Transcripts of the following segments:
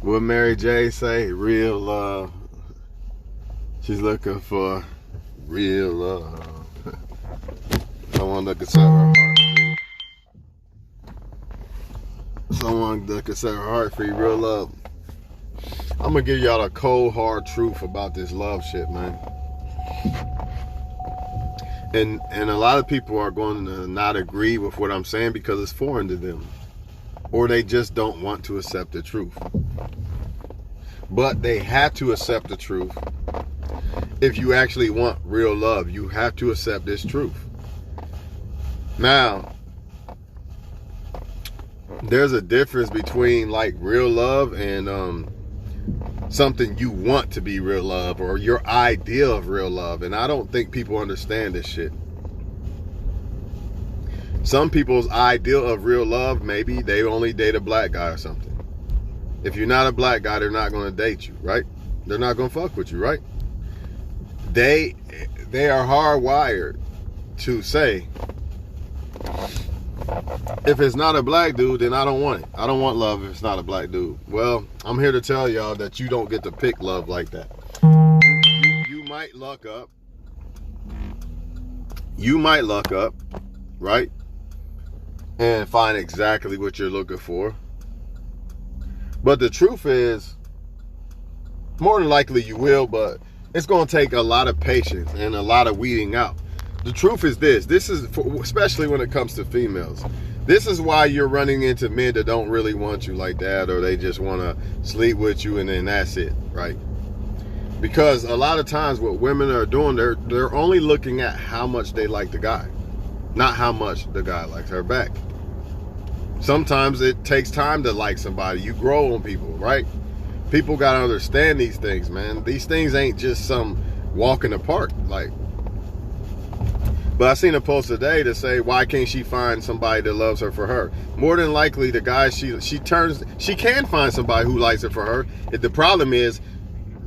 What Mary J say? Real love. She's looking for real love. Someone that can set her heart free. Someone that can set her heart free. Real love. I'm gonna give y'all the cold hard truth about this love shit, man. And a lot of people are going to not agree with what I'm saying because it's foreign to them, or they just don't want to accept the truth. But they have to accept the truth. If you actually want real love, you have to accept this truth. Now, there's a difference between like real love and something you want to be real love, or your idea of real love. And I don't think people understand this shit. Some people's ideal of real love, maybe they only date a black guy or something. If you're not a black guy, they're not going to date you, right? They're not going to fuck with you, right? They are hardwired to say, if it's not a black dude, then I don't want it. I don't want love if it's not a black dude. Well, I'm here to tell y'all that you don't get to pick love like that. You might luck up. You might luck up, right? And find exactly what you're looking for. But the truth is, more than likely you will, but it's going to take a lot of patience and a lot of weeding out. The truth is this is, especially when it comes to females, this is why you're running into men that don't really want you like that, or they just want to sleep with you and then that's it, right? Because a lot of times what women are doing, they're only looking at how much they like the guy, not how much the guy likes her back. Sometimes it takes time to like somebody. You grow on people, right? People got to understand these things, man. These things ain't just some walk in the park. Like, but I seen a post today to say, why can't she find somebody that loves her for her? More than likely, the guy she can find somebody who likes it for her. The problem is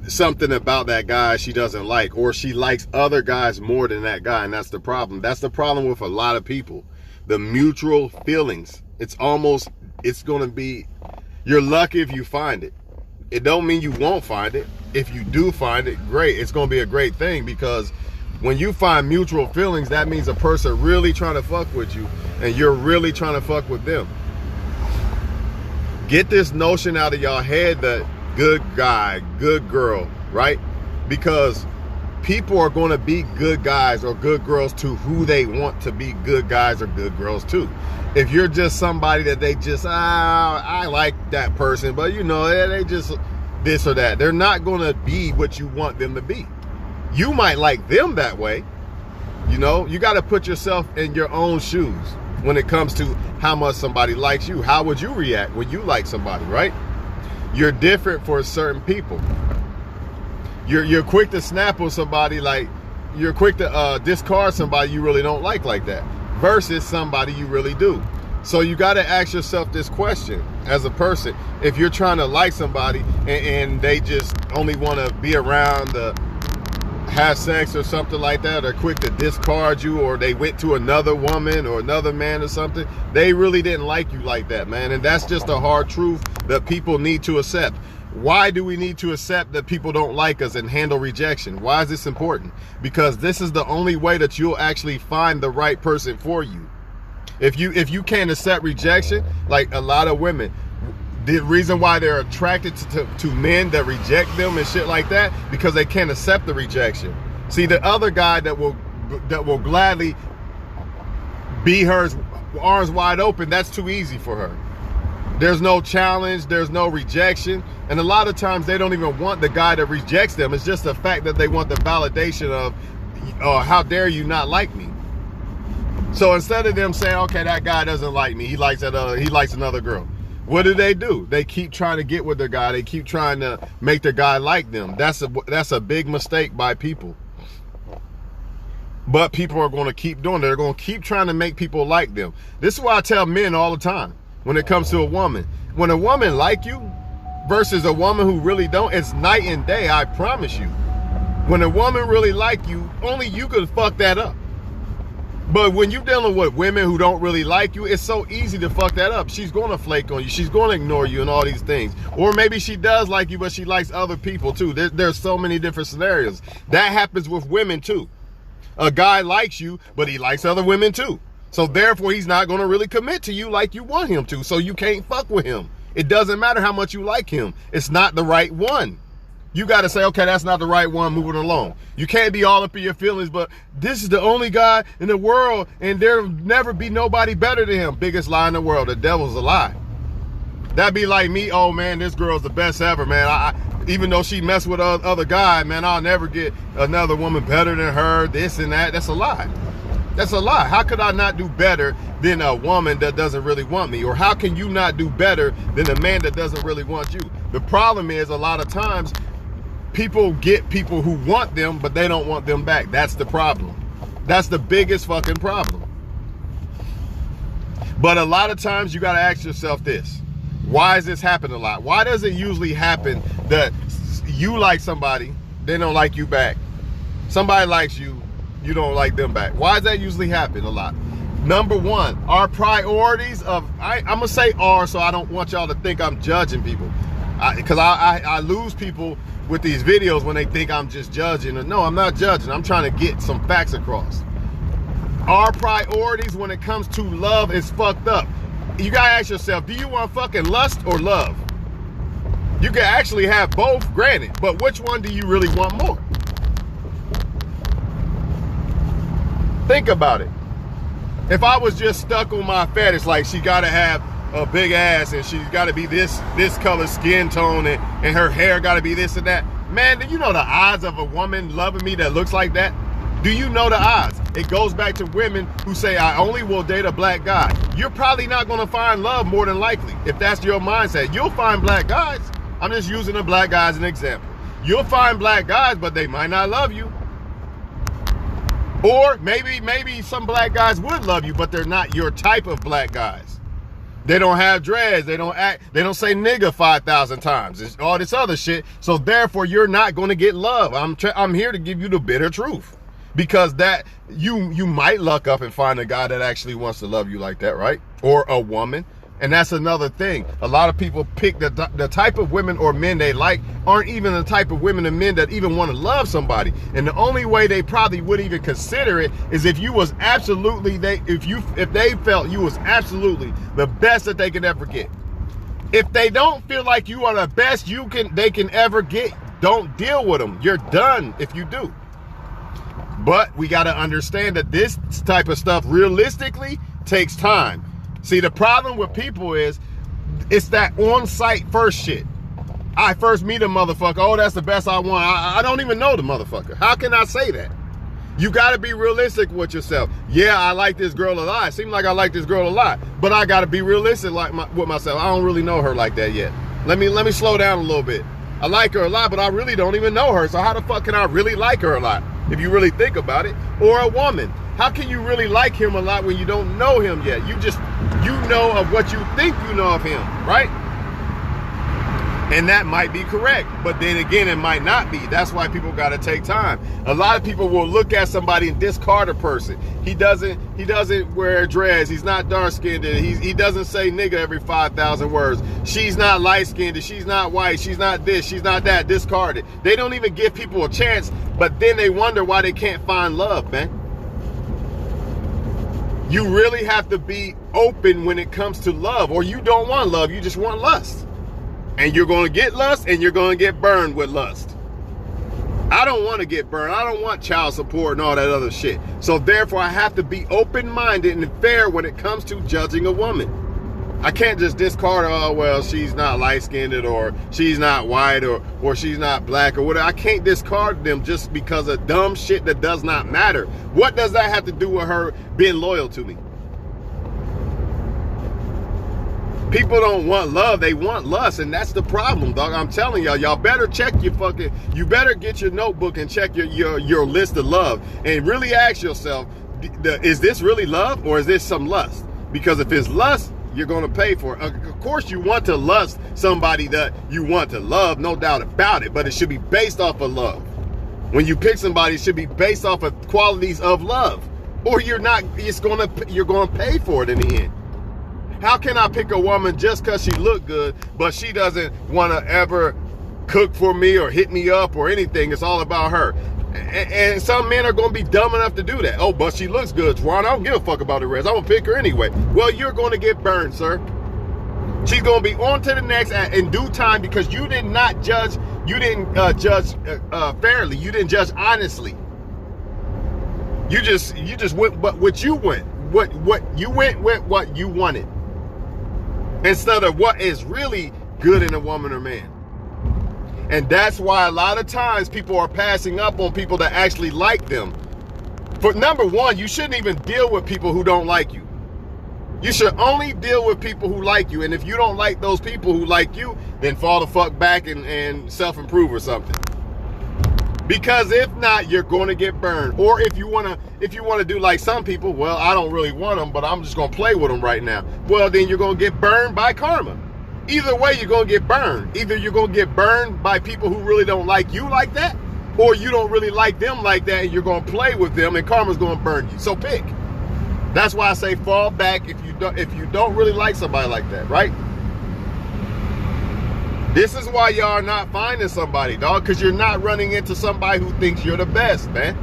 something about that guy she doesn't like, or she likes other guys more than that guy, and that's the problem. That's the problem with a lot of people. The mutual feelings. It's going to be, you're lucky if you find it. It don't mean you won't find it. If you do find it, great. It's going to be a great thing, because when you find mutual feelings, that means a person really trying to fuck with you and you're really trying to fuck with them. Get this notion out of y'all head that good guy, good girl, right? Because people are going to be good guys or good girls to who they want to be good guys or good girls to. If you're just somebody that they just, I like that person, but you know, they just this or that. They're not going to be what you want them to be. You might like them that way. You know, you got to put yourself in your own shoes when it comes to how much somebody likes you. How would you react when you like somebody, right? You're different for certain people. You're quick to snap on somebody, like you're quick to discard somebody you really don't like that, versus somebody you really do. So you got to ask yourself this question as a person. If you're trying to like somebody and they just only want to be around to have sex or something like that, or quick to discard you, or they went to another woman or another man or something, they really didn't like you like that, man. And that's just a hard truth that people need to accept. Why do we need to accept that people don't like us and handle rejection? Why is this important? Because this is the only way that you'll actually find the right person for you. If you can't accept rejection, like a lot of women, the reason why they're attracted to men that reject them and shit like that, because they can't accept the rejection. See, the other guy that will gladly be hers, arms wide open, that's too easy for her. There's no challenge, there's no rejection. And a lot of times they don't even want the guy that rejects them. It's just the fact that they want the validation of, oh, how dare you not like me? So instead of them saying, okay, that guy doesn't like me, he likes another girl. What do? They keep trying to get with the guy. They keep trying to make the guy like them. That's a big mistake by people. But people are going to keep doing it. They're going to keep trying to make people like them. This is why I tell men all the time when it comes to a woman. When a woman like you versus a woman who really don't, it's night and day, I promise you. When a woman really like you, only you could fuck that up. But when you're dealing with women who don't really like you, it's so easy to fuck that up. She's going to flake on you. She's going to ignore you and all these things. Or maybe she does like you, but she likes other people too. There's so many different scenarios. That happens with women too. A guy likes you, but he likes other women too. So therefore, he's not going to really commit to you like you want him to. So you can't fuck with him. It doesn't matter how much you like him. It's not the right one. You got to say, okay, that's not the right one, moving along. You can't be all up in your feelings, but this is the only guy in the world and there'll never be nobody better than him. Biggest lie in the world. The devil's a lie. That'd be like me, oh man, this girl's the best ever, man. Even though she messed with other guy, man, I'll never get another woman better than her, this and that. That's a lie. That's a lie. How could I not do better than a woman that doesn't really want me? Or how can you not do better than a man that doesn't really want you? The problem is a lot of times people get people who want them, but they don't want them back. That's the problem. That's the biggest fucking problem. But a lot of times you got to ask yourself this. Why does this happen a lot? Why does it usually happen that you like somebody, they don't like you back? Somebody likes you, you don't like them back. Why does that usually happen a lot? Number one, our priorities of, I'm going to say are, so I don't want y'all to think I'm judging people. Because I lose people with these videos when they think I'm just judging. No, I'm not judging. I'm trying to get some facts across. Our priorities when it comes to love is fucked up. You gotta ask yourself, do you want fucking lust or love? You can actually have both, granted, but which one do you really want more? Think about it. If I was just stuck on my fetish, like she gotta have a big ass and she's gotta be this color skin tone and her hair gotta be this and that, man, do you know the odds of a woman loving me that looks like that? Do you know the odds? It goes back to women who say, I only will date a black guy. You're probably not going to find love more than likely. If that's your mindset, you'll find black guys. I'm just using a black guy as an example. You'll find black guys, but they might not love you. Or maybe some black guys would love you, but they're not your type of black guys. They don't have dreads. They don't say nigga 5,000 times. It's all this other shit. So therefore, you're not going to get love. I'm here to give you the bitter truth. Because that you might luck up and find a guy that actually wants to love you like that, right? Or a woman. And that's another thing. A lot of people pick the type of women or men they like aren't even the type of women and men that even want to love somebody. And the only way they probably would even consider it is if you was absolutely if they felt you was absolutely the best that they could ever get. If they don't feel like you are the best they can ever get, don't deal with them. You're done if you do. But we got to understand that this type of stuff realistically takes time. See, the problem with people is it's that on-site first shit. I first meet a motherfucker. Oh, that's the best I want. I don't even know the motherfucker. How can I say that? You got to be realistic with yourself. Yeah, I like this girl a lot. It seems like I like this girl a lot. But I got to be realistic with myself. I don't really know her like that yet. Let me slow down a little bit. I like her a lot, but I really don't even know her. So how the fuck can I really like her a lot? If you really think about it. Or a woman. How can you really like him a lot when you don't know him yet? You know of what you think you know of him, right? And that might be correct, but then again, it might not be. That's why people got to take time. A lot of people will look at somebody and discard a person. He doesn't wear dreads. He's not dark skinned. He doesn't say nigga every 5,000 words. She's not light skinned. She's not white. She's not this. She's not that. Discarded. They don't even give people a chance, but then they wonder why they can't find love, man. You really have to be open when it comes to love, or you don't want love. You just want lust. And you're going to get lust, and you're going to get burned with lust. I don't want to get burned. I don't want child support and all that other shit. So therefore, I have to be open-minded and fair when it comes to judging a woman. I can't just discard her, oh, well, she's not light-skinned, or she's not white, or she's not black, or whatever. I can't discard them just because of dumb shit that does not matter. What does that have to do with her being loyal to me? People don't want love, they want lust, and that's the problem, dog. I'm telling y'all better check you better get your notebook and check your list of love and really ask yourself, is this really love or is this some lust? Because if it's lust, you're going to pay for it. Of course, you want to lust somebody that you want to love, no doubt about it, but it should be based off of love. When you pick somebody, it should be based off of qualities of love. or you're gonna pay for it in the end. How can I pick a woman just because she look good, but she doesn't want to ever cook for me or hit me up or anything? It's all about her. And some men are going to be dumb enough to do that. Oh, but she looks good, Juan. I don't give a fuck about the rest. I'm going to pick her anyway. Well, you're going to get burned, sir. She's going to be on to the next in due time, because you did not judge. You didn't judge fairly. You didn't judge honestly. You just went what you went. What you went with what you wanted, instead of what is really good in a woman or man. And that's why a lot of times people are passing up on people that actually like them. For number one, you shouldn't even deal with people who don't like you. You should only deal with people who like you. And if you don't like those people who like you, then fall the fuck back and self-improve or something. Because if not, you're going to get burned. Or if you want to do like some people, well, I don't really want them, but I'm just going to play with them right now. Well, then you're going to get burned by karma. Either way, you're going to get burned. Either you're going to get burned by people who really don't like you like that, or you don't really like them like that, and you're going to play with them, and karma's going to burn you. So pick. That's why I say fall back if you don't really like somebody like that, right? This is why y'all are not finding somebody, dog, because you're not running into somebody who thinks you're the best, man.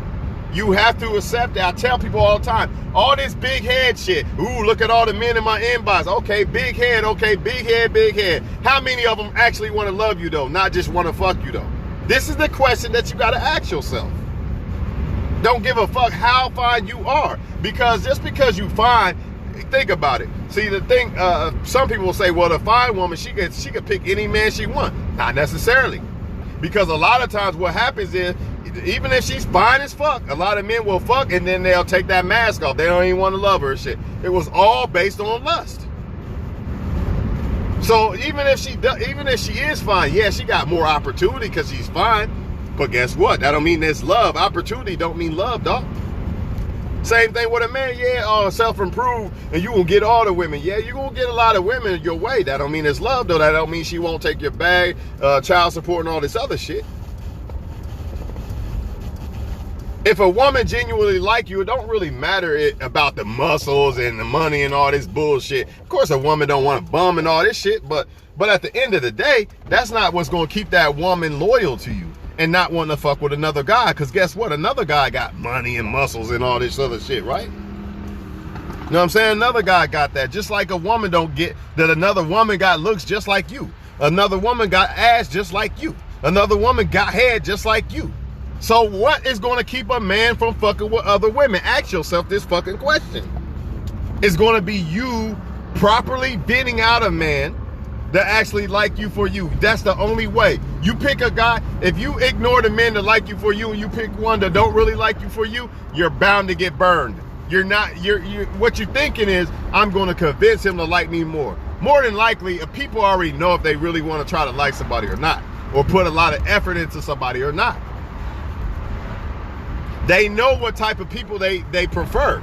You have to accept that. I tell people all the time, all this big head shit. Ooh, look at all the men in my inbox. Okay, big head. Okay, big head, big head. How many of them actually want to love you, though? Not just want to fuck you, though. This is the question that you got to ask yourself. Don't give a fuck how fine you are. Because just because you fine, think about it. See, the thing, some people will say, well, the fine woman, she could pick any man she wants. Not necessarily. Because a lot of times what happens is, even if she's fine as fuck, a lot of men will fuck and then they'll take that mask off. They don't even want to love her and shit. It was all based on lust. So even if she is fine, yeah, she got more opportunity because she's fine. But guess what? That don't mean there's love. Opportunity don't mean love, dog. Same thing with a man. Yeah, self-improve and you will get all the women. Yeah, you're going to get a lot of women your way. That don't mean it's love, though. That don't mean she won't take your bag, child support, and all this other shit. If a woman genuinely like you, it don't really matter about the muscles and the money and all this bullshit. Of course, a woman don't want to bum and all this shit, but at the end of the day, that's not what's going to keep that woman loyal to you and not wanting to fuck with another guy. Because guess what? Another guy got money and muscles and all this other shit, right? You know what I'm saying? Another guy got that. Just like a woman don't get that another woman got looks just like you. Another woman got ass just like you. Another woman got head just like you. So what is going to keep a man from fucking with other women? Ask yourself this fucking question. It's going to be you properly bidding out a man that actually like you for you. That's the only way. You pick a guy, if you ignore the men that like you for you and you pick one that don't really like you for you, you're bound to get burned. What you're thinking is, I'm going to convince him to like me more. More than likely, people already know if they really want to try to like somebody or not, or put a lot of effort into somebody or not. They know what type of people they prefer.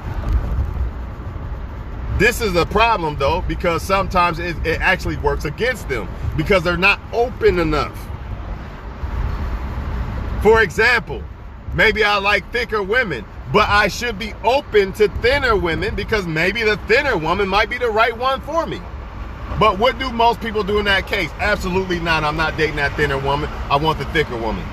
This is a problem, though, because sometimes it actually works against them because they're not open enough. For example, maybe I like thicker women, but I should be open to thinner women because maybe the thinner woman might be the right one for me. But what do most people do in that case? Absolutely not. I'm not dating that thinner woman. I want the thicker woman.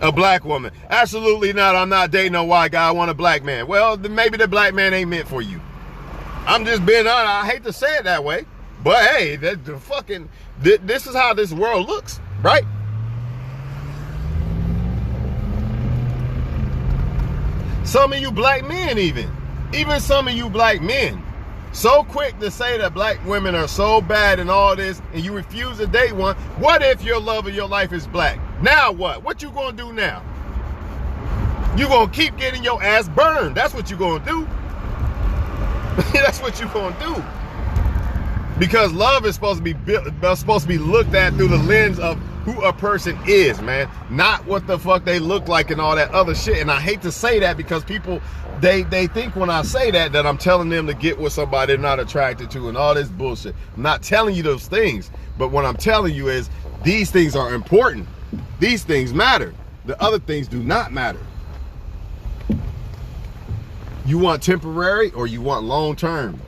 A black woman. Absolutely not. I'm not dating a white guy. I want a black man. Well, maybe the black man ain't meant for you. I'm just being honest. I hate to say it that way, but hey, this is how this world looks, right? Some of you black men, even some of you black men, so quick to say that black women are so bad and all this, and you refuse to date one. What if your love of your life is black? Now what? What you gonna do now? You gonna keep getting your ass burned. That's what you gonna do. That's what you gonna do. Because love is supposed to be looked at through the lens of who a person is, man. Not what the fuck they look like and all that other shit. And I hate to say that because people, they think when I say that I'm telling them to get with somebody they're not attracted to and all this bullshit. I'm not telling you those things. But what I'm telling you is these things are important. These things matter. The other things do not matter. You want temporary or you want long term?